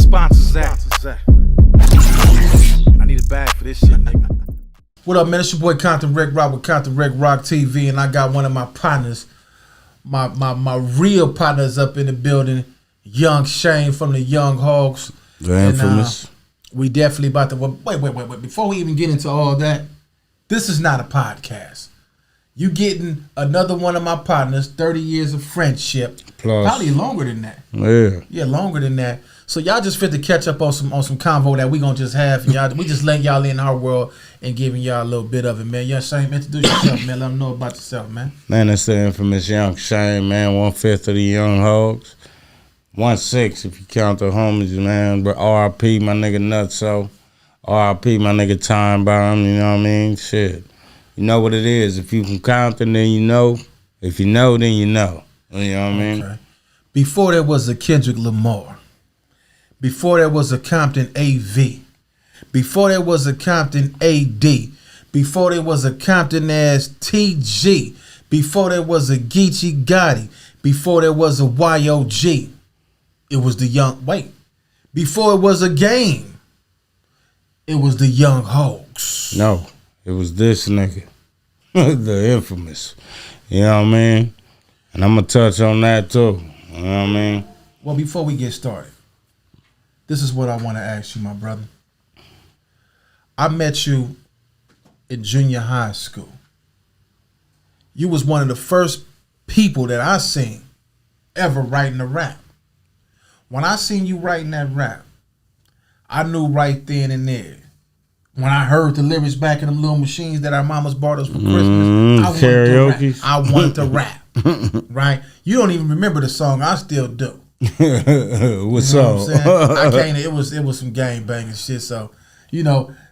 sponsors at? I need a bag for this shit, nigga. What up, man? It's your boy Compton Rick Rock with Compton Rick Rock TV, and I got one of my partners, my real partners up in the building, Young Shane from the Young Hogs. The infamous. We definitely about to wait. Before we even get into all that, this is not a podcast. You getting another one of my partners, 30 years of friendship. Plus. Probably longer than that. Yeah, longer than that. So y'all just fit to catch up on some convo that we gonna just have. And y'all, we just letting y'all in our world and giving y'all a little bit of it, man. Young Shane, introduce yourself, man. Let them know about yourself, man. Man, it's the infamous Young Shane, man. 1/5 of the Young Hogs. 1/6 if you count the homies, man. But RIP, my nigga Nutso. RIP, my nigga Time Bomb. You know what I mean? Shit. You know what it is. If you from Compton, then you know. If you know, then you know. You know what I mean? Okay. Before there was a Kendrick Lamar. Before there was a Compton AV. Before there was a Compton AD. Before there was a Compton ass TG. Before there was a Geechee Gotti. Before there was a YOG. It was the Young. Wait. Before it was a game. It was the Young Hogs. No. It was this nigga. The infamous. You know what I mean? And I'm going to touch on that too. You know what I mean? Well, before we get started, this is what I want to ask you, my brother. I met you in junior high school. You was one of the first people that I seen ever writing a rap. When I seen you writing that rap, I knew right then and there. When I heard the lyrics back in them little machines that our mamas bought us for Christmas, I wanted to rap. Right? You don't even remember the song. I still do. What's you know up? What I'm saying? It was some gang banging shit. So,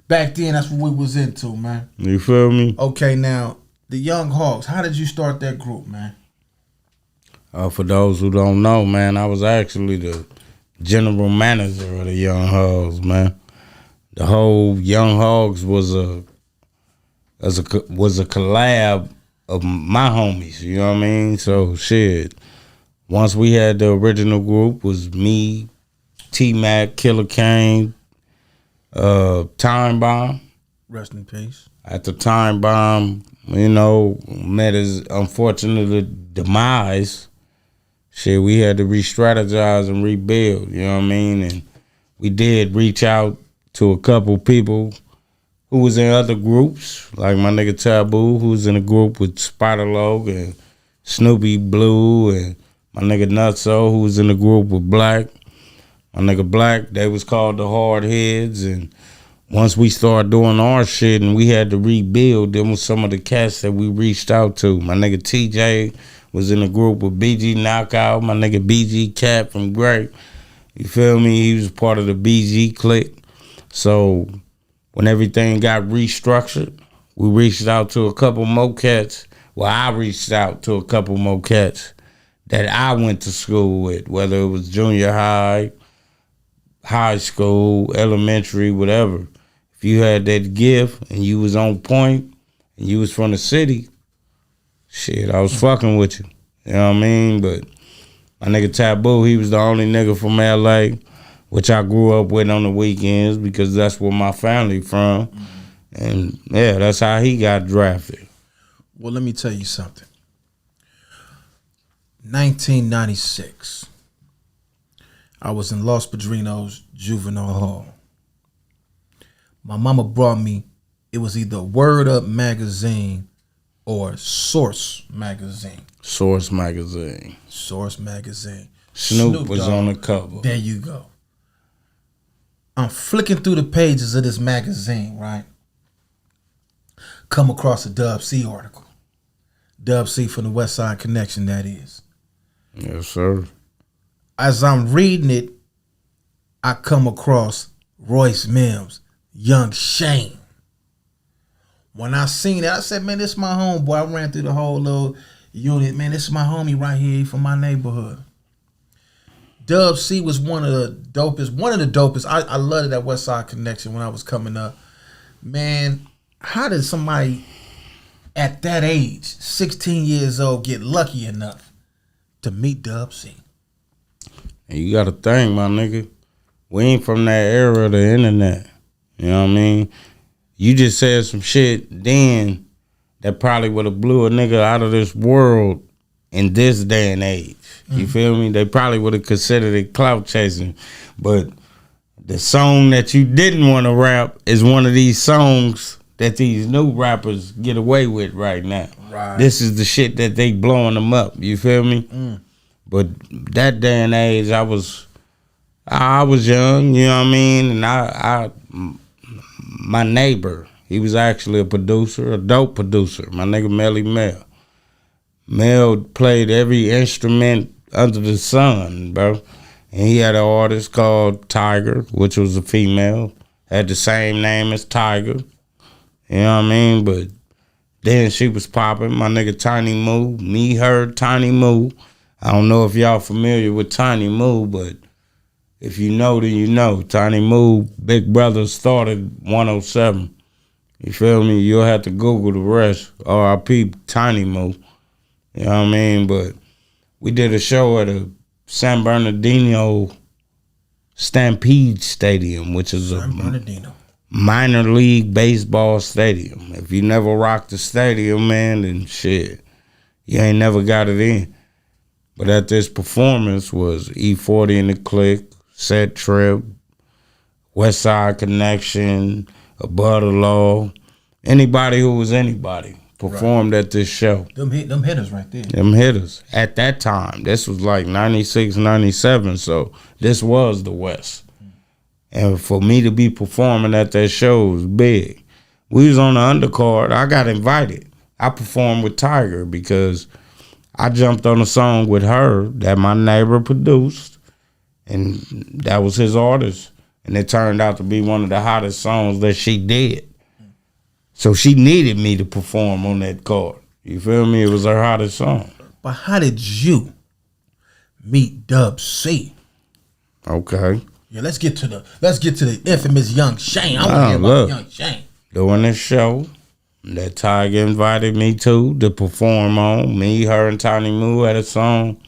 back then that's what we was into, man. You feel me? Okay, now the Young Hogs. How did you start that group, man? For those who don't know, man, I was actually the general manager of the Young Hogs, man. The whole Young Hogs was a collab of my homies, you know what I mean? So shit. Once we had the original group was me, T-Mac, Killer Kane, Time Bomb. Rest in peace. At the Time Bomb, met his unfortunate demise. Shit, we had to re-strategize and rebuild, you know what I mean? And we did reach out to a couple people who was in other groups, like my nigga Taboo, who was in a group with Spider-Loc and Snoopy Blue, and my nigga Nutso, who was in a group with Black. My nigga Black, they was called the Hard Heads, and once we started doing our shit and we had to rebuild, them was some of the cats that we reached out to. My nigga TJ was in a group with BG Knockout, my nigga BG Cat from Great. You feel me? He was part of the BG clique. So when everything got restructured, we reached out to a couple more cats. Well, I reached out to a couple more cats that I went to school with, whether it was junior high, high school, elementary, whatever. If you had that gift and you was on point and you was from the city, shit, I was fucking with you. You know what I mean? But my nigga Taboo, he was the only nigga from LA, which I grew up with on the weekends because that's where my family from. Mm-hmm. And yeah, that's how he got drafted. Well, let me tell you something. 1996. I was in Los Padrinos Juvenile Hall. My mama brought me, it was either Word Up magazine or Source magazine. Source magazine. Source magazine. Snoop was on the cover. There you go. I'm flicking through the pages of this magazine, right? Come across a Dub C article. Dub C from the West Side Connection, that is. Yes, sir. As I'm reading it, I come across Royce Mims, Young Shane. When I seen it, I said, man, this is my homeboy. I ran through the whole little unit. Man, this is my homie right here from my neighborhood. Dub C was one of the dopest. I loved that West Side Connection when I was coming up. Man, how did somebody at that age, 16 years old, get lucky enough to meet Dub C? And you got to think, my nigga, We ain't from that era of the internet. You know what I mean? You just said some shit then that probably would have blew a nigga out of this world in this day and age. You feel me? They probably would have considered it clout chasing. But the song that you didn't want to rap is one of these songs that these new rappers get away with right now. Right. This is the shit that they blowing them up. You feel me? But that day and age, I was young, you know what I mean? And my neighbor, he was actually a producer, a dope producer, my nigga Melly Mel. Mel played every instrument under the sun, bro. And he had an artist called Tiger, which was a female, had the same name as Tiger. You know what I mean? But then she was popping. My nigga Tiny Moo, me, her, Tiny Moo. I don't know if y'all familiar with Tiny Moo, but if you know, then you know. Tiny Moo, Big Brother started 107. You feel me? You'll have to Google the rest. R.I.P. Tiny Moo. You know what I mean? But we did a show at a San Bernardino Stampede Stadium, which is a minor league baseball stadium. If you never rocked the stadium, man, then shit, you ain't never got it in. But at this performance was E40 and the Click, Set Trip, West Side Connection, Above the Law, anybody who was anybody performed at this show. Them hitters right there. Them hitters. At that time, this was like 96, 97, so this was the West. And for me to be performing at that show was big. We was on the undercard. I got invited. I performed with Tiger because I jumped on a song with her that my neighbor produced, and that was his artist. And it turned out to be one of the hottest songs that she did. So she needed me to perform on that card. You feel me? It was her hottest song. But how did you meet Dub C? Okay. Yeah, let's get to the infamous Young Shane. I want to hear about Young Shane. Doing this show that Tiger invited me to perform on. Me, her, and Tiny Moo had a song.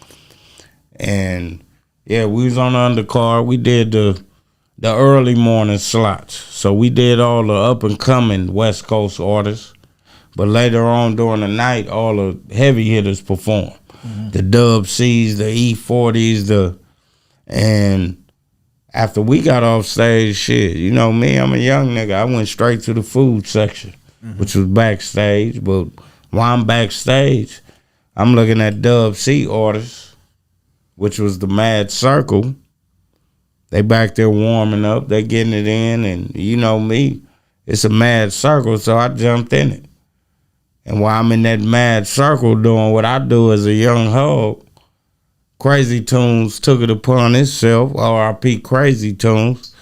And yeah, we was on the undercard. We did the early morning slots. So we did all the up and coming West Coast artists. But later on during the night, all the heavy hitters performed. The Dub C's, the E40s, and after we got off stage, shit, you know me, I'm a young nigga. I went straight to the food section, which was backstage. But while I'm backstage, I'm looking at Dub C artists, which was the Mad Circle. They back there warming up. They getting it in. And you know me, it's a Mad Circle, so I jumped in it. And while I'm in that Mad Circle doing what I do as a young hog, Crazy Tunes took it upon itself, R.I.P. Crazy Tunes,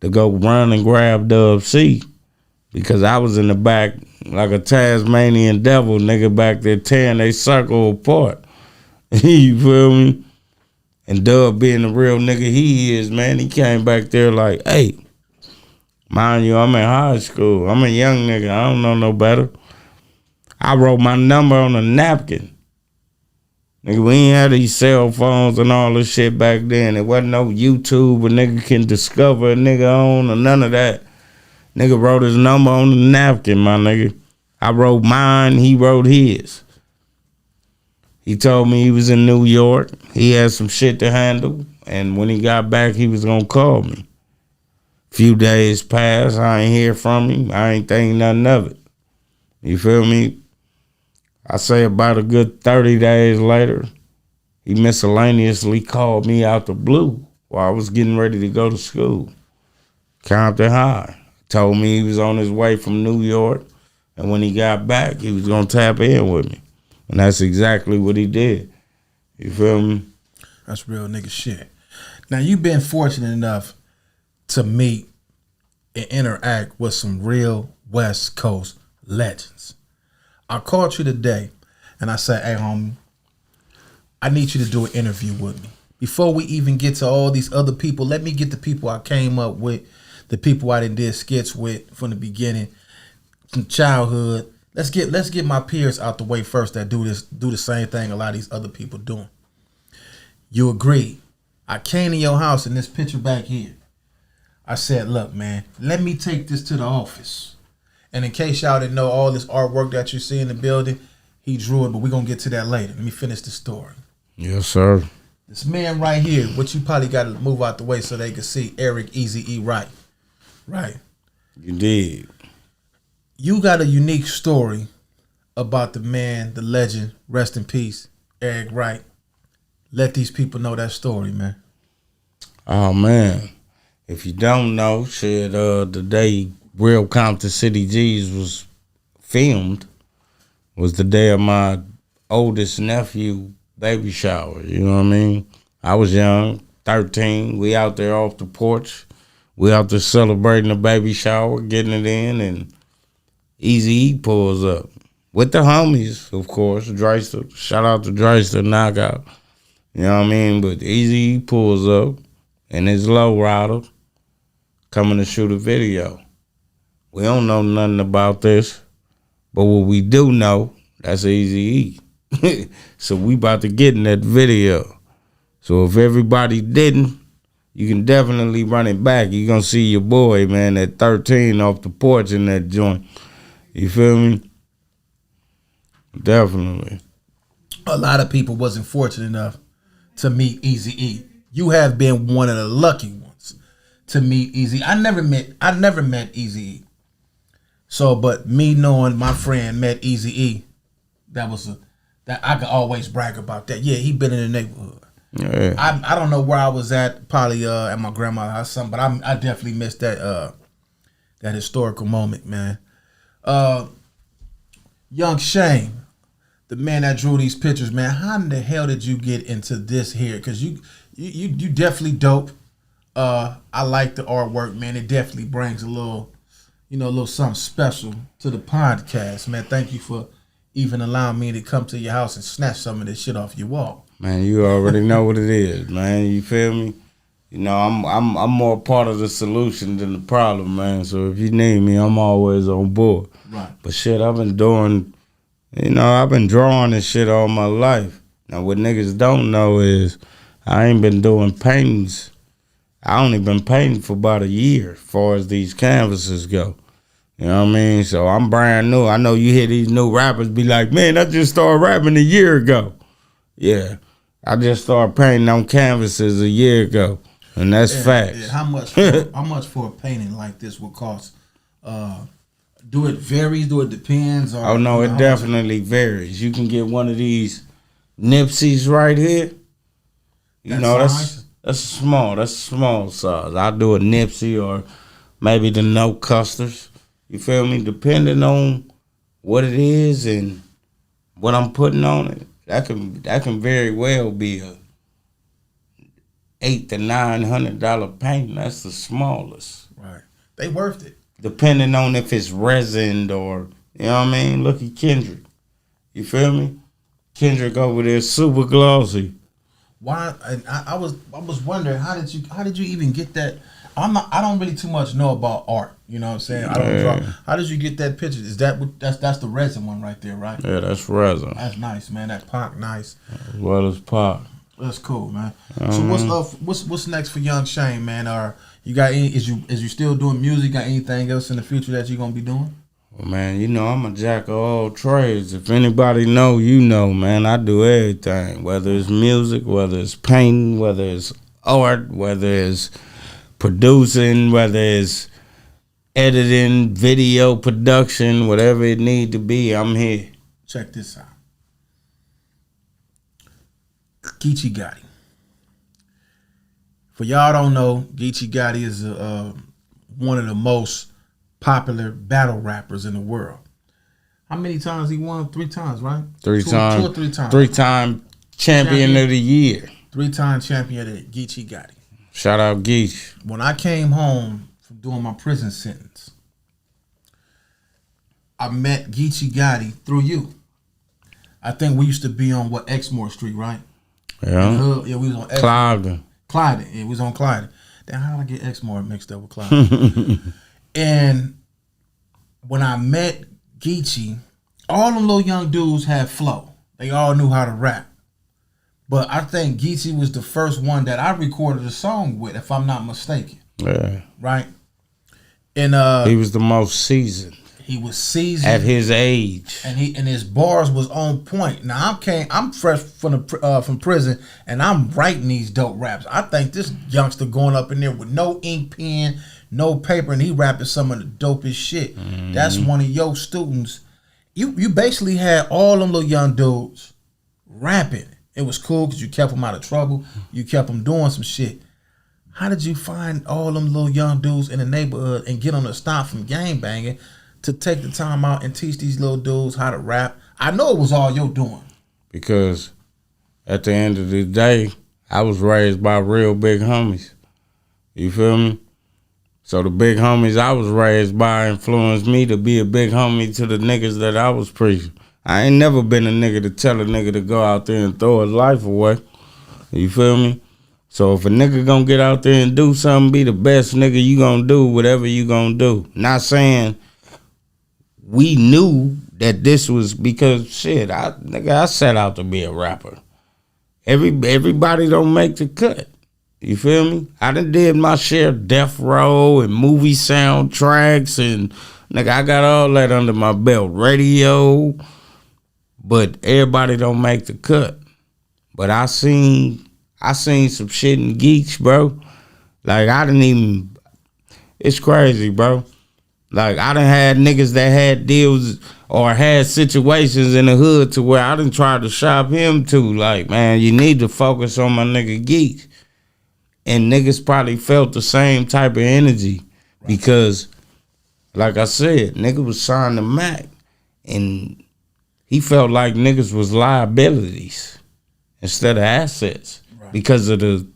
to go run and grab Dub C. Because I was in the back like a Tasmanian devil, nigga, back there tearing they circle apart. You feel me? And Dub being the real nigga he is, man, he came back there like, hey, mind you, I'm in high school. I'm a young nigga. I don't know no better. I wrote my number on a napkin. Nigga, we ain't had these cell phones and all this shit back then. It wasn't no YouTube a nigga can discover a nigga on or none of that. Nigga wrote his number on the napkin, my nigga. I wrote mine, he wrote his. He told me he was in New York. He had some shit to handle. And when he got back, he was gonna call me. Few days passed, I ain't hear from him. I ain't think nothing of it. You feel me? I say about a good 30 days later, he miscellaneously called me out the blue while I was getting ready to go to school. Compton High. Told me he was on his way from New York, and when he got back, he was gonna tap in with me. And that's exactly what he did. You feel me? That's real nigga shit. Now, you've been fortunate enough to meet and interact with some real West Coast legends. I called you today and I said, hey, homie, I need you to do an interview with me. Before we even get to all these other people, let me get the people I came up with, the people I did skits with from the beginning, from childhood. Let's get my peers out the way first that do the same thing a lot of these other people doing. You agree. I came to your house in this picture back here. I said, look, man, let me take this to the office. And in case y'all didn't know, all this artwork that you see in the building, he drew it, but we're going to get to that later. Let me finish the story. Yes, sir. This man right here, which you probably got to move out the way so they can see Eric Easy E. Wright. Right. You did. You got a unique story about the man, the legend, rest in peace, Eric Wright. Let these people know that story, man. Oh, man. If you don't know, shit, the day Real Compton City G's was filmed was the day of my oldest nephew baby shower. You know what I mean? I was young, 13. We out there off the porch. We out there celebrating the baby shower, getting it in, and Eazy-E pulls up. With the homies, of course. Dreister. Shout out to Dreister, Knockout. You know what I mean? But Eazy-E pulls up in his lowrider coming to shoot a video. We don't know nothing about this. But what we do know, that's Eazy-E. So we about to get in that video. So if everybody didn't, you can definitely run it back. You're going to see your boy, man, at 13 off the porch in that joint. You feel me? Definitely. A lot of people wasn't fortunate enough to meet Eazy-E. You have been one of the lucky ones to meet Eazy. I never met Eazy-E. So, but me knowing my friend met Eazy-E, that I could always brag about that. Yeah, he been in the neighborhood. Yeah. I don't know where I was at, probably at my grandma's house, something, but I definitely missed that historical moment, man. Young Shane, the man that drew these pictures, man, how in the hell did you get into this here? Because you definitely dope. I like the artwork, man. It definitely brings a little something special to the podcast, man. Thank you for even allowing me to come to your house and snatch some of this shit off your wall. Man, you already know what it is, man. You feel me? You know, I'm more part of the solution than the problem, man. So if you need me, I'm always on board. Right. But shit, I've been drawing this shit all my life. Now what niggas don't know is I ain't been doing paintings. I only been painting for about a year as far as these canvases go. You know what I mean? So I'm brand new. I know you hear these new rappers be like, man, I just started rapping a year ago. Yeah. I just started painting on canvases a year ago. And that's facts. Yeah. How much for a painting like this would cost? Do it varies? Do it depends? Or, oh no, it definitely varies. You can get one of these Nipseys right here. That's small. That's a small size. I'll do a Nipsey or maybe the No Custers. You feel me? Depending on what it is and what I'm putting on it, that can very well be a $800 to $900 painting. That's the smallest. Right. They worth it. Depending on if it's resin or, you know what I mean? Look at Kendrick. You feel me? Kendrick over there super glossy. Why? I was wondering how did you even get that? I don't really too much know about art. You know what I'm saying? I don't draw. How did you get that picture? Is that's the resin one right there, right? Yeah, that's resin. That's nice, man. That Pac, nice. As well as Pac. That's cool, man. So what's next for Young Shane, man? You got any? Is you still doing music? Got anything else in the future that you gonna be doing? Well, man, you know I'm a jack of all trades. If anybody know, you know, man. I do everything. Whether it's music, whether it's painting, whether it's art, whether it's producing, whether it's editing, video production, whatever it need to be, I'm here. Check this out. Geechee Gotti. For y'all don't know, Geechee Gotti is one of the most popular battle rappers in the world. How many times he won? 3 times, right? 3 times. 2 or 3 times. 3-time champion of the year. 3-time champion of the Geechee Gotti. Shout out Geech. When I came home from doing my prison sentence, I met Geechee Gotti through you. I think we used to be on Exmoor Street, right? Yeah. Yeah, we was on Clyde. Clyde. Yeah, we was on Clyde. Then how did I get Exmoor mixed up with Clyde? And when I met Geechee, all them little young dudes had flow. They all knew how to rap. But I think Geechee was the first one that I recorded a song with, if I'm not mistaken. Yeah. right? And He was the most seasoned he was seasoned at his age. and his bars was on point. Now I'm fresh from prison, and I'm writing these dope raps. I think this youngster going up in there with no ink pen, no paper, and he rapping some of the dopest shit. That's one of your students. You basically had all them little young dudes rapping. It was cool because you kept them out of trouble. You kept them doing some shit. How did you find all them little young dudes in the neighborhood and get them to stop from gangbanging to take the time out and teach these little dudes how to rap? I know it was all your doing. Because at the end of the day, I was raised by real big homies. You feel me? So the big homies I was raised by influenced me to be a big homie to the niggas that I was preaching. I ain't never been a nigga to tell a nigga to go out there and throw his life away. You feel me? So if a nigga gonna get out there and do something, be the best nigga you gonna do whatever you gonna do. Not saying we knew that this was because shit, I set out to be a rapper. Everybody don't make the cut. You feel me? I done did my share of Death Row and movie soundtracks and nigga, I got all that under my belt. Radio, but everybody don't make the cut. But I seen some shit in Geeks, bro. Like it's crazy, bro. Like I done had niggas that had deals or had situations in the hood to where I done tried to shop him to. Like, man, you need to focus on my nigga Geeks. And niggas probably felt the same type of energy because, like I said, nigga was signed to Mac and he felt like niggas was liabilities instead of assets because of the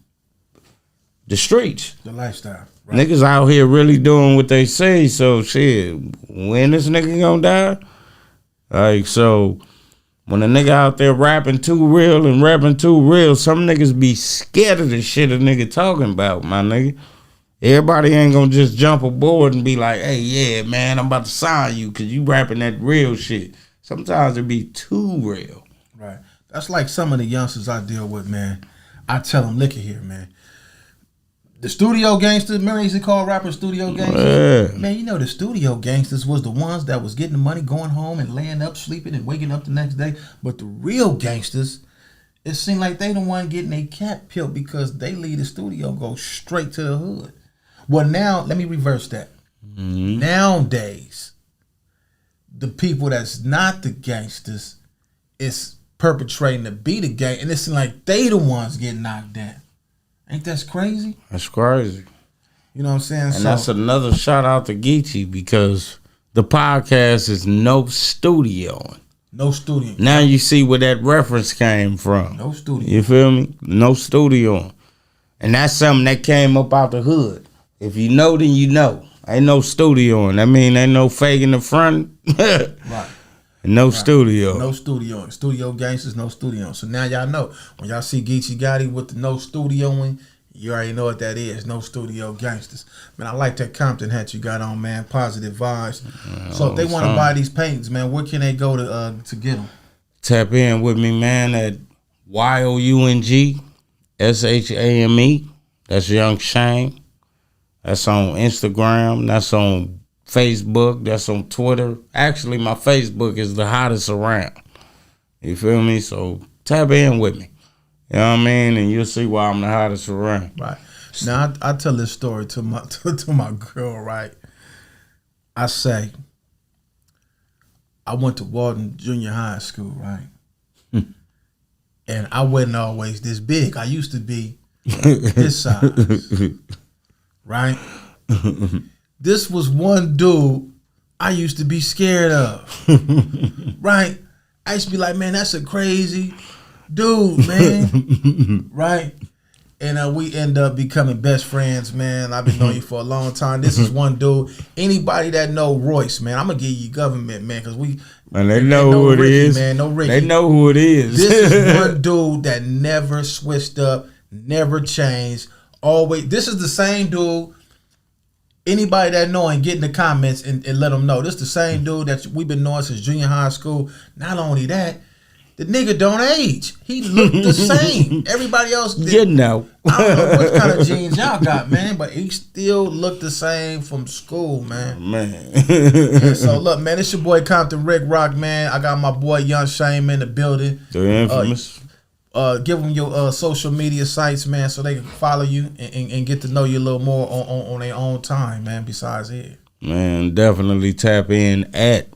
streets. The lifestyle. Right. Niggas out here really doing what they say, so shit, when this nigga gonna die? Like, so when a nigga out there rapping too real and rapping too real, some niggas be scared of the shit a nigga talking about, my nigga. Everybody ain't gonna just jump aboard and be like, hey, yeah, man, I'm about to sign you because you rapping that real shit. Sometimes it be too real. Right. That's like some of the youngsters I deal with, man. I tell them, look at here, man. The studio gangsters, remember they used to call rappers studio gangsters? Yeah. Man, you know the studio gangsters was the ones that was getting the money, going home and laying up, sleeping and waking up the next day. But the real gangsters, it seemed like they the one getting a cat peeled because they leave the studio, go straight to the hood. Well, now, let me reverse that. Mm-hmm. Nowadays, the people that's not the gangsters is perpetrating to be the gang, and it seems like they the ones getting knocked down. Ain't that crazy? That's crazy. You know what I'm saying? And that's another shout out to Geechee because the podcast is no studio. No studio. Now you see where that reference came from. No studio. You feel me? No studio. And that's something that came up out the hood. If you know, then you know. Ain't no studio. I mean, ain't no fake in the front. Right. No studio. No studio. Studio gangsters, no studio. So now y'all know. When y'all see Geechee Gotti with the no studioing, you already know what that is. No studio gangsters. Man, I like that Compton hat you got on, man. Positive vibes. So if they want to buy these paintings, man, where can they go to get them? Tap in with me, man, at YOUNG SHAME. That's Young Shane. That's on Instagram. That's on Facebook, that's on Twitter. Actually, my Facebook is the hottest around. You feel me? So tap in with me. You know what I mean? And you'll see why I'm the hottest around. Right. Now, I tell this story to my girl, right? I say, I went to Walden Junior High School, right? And I wasn't always this big. I used to be this size, right? This was one dude I used to be scared of, right? I used to be like, man, that's a crazy dude, man, right? And we end up becoming best friends, man. I've been knowing you for a long time. This is one dude. Anybody that know Royce, man, I'm gonna give you government, man, because they know who it is. Man, no Ricky. They know who it is. This is one dude that never switched up, never changed. Always, this is the same dude. Anybody that know and get in the comments and let them know. This is the same dude that we've been knowing since junior high school. Not only that, The nigga don't age. He looked the same. Everybody else did. You know. I don't know what kind of jeans y'all got, man, but he still looked the same from school, man. Man. And so look, man, it's your boy Compton Rick Rock, man. I got my boy Young Shame in the building. The infamous. Give them your social media sites, man, so they can follow you and get to know you a little more on their own time, man, besides here. Man, definitely tap in at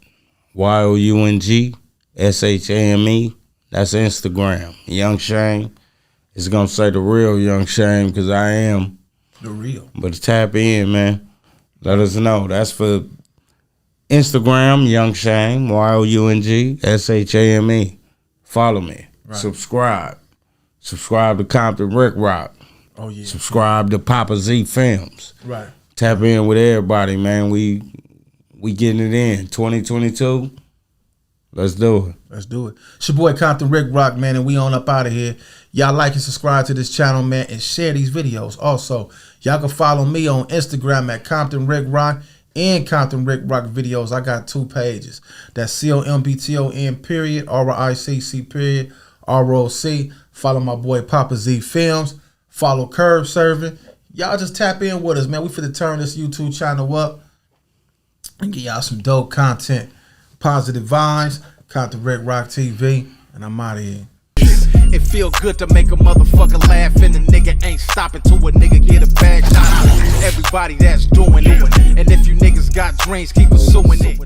YOUNG SHAME. That's Instagram. Young Shame. It's gonna say the real Young Shame because I am. The real. But tap in, man. Let us know. That's for Instagram, Young Shame, YOUNG SHAME. Follow me. Right. Subscribe. Subscribe to Compton Rick Rock. Oh, yeah. Subscribe to Papa Z Films. Right. Tap in with everybody, man. We getting it in. 2022. Let's do it. Let's do it. It's your boy Compton Rick Rock, man, and we on up out of here. Y'all like and subscribe to this channel, man, and share these videos. Also, y'all can follow me on Instagram at Compton Rick Rock and Compton Rick Rock Videos. I got 2 pages. That's COMBTON period, RICC period, ROC. Follow my boy Papa Z Films. Follow Curb Serving. Y'all just tap in with us, man. We finna turn this YouTube channel up and get y'all some dope content. Positive vibes. Compton Rick Rock TV. And I'm out of here. It feel good to make a motherfucker laugh, and the nigga ain't stopping till a nigga get a bag. Shout out to everybody that's doing it. And if you niggas got dreams, keep pursuing it.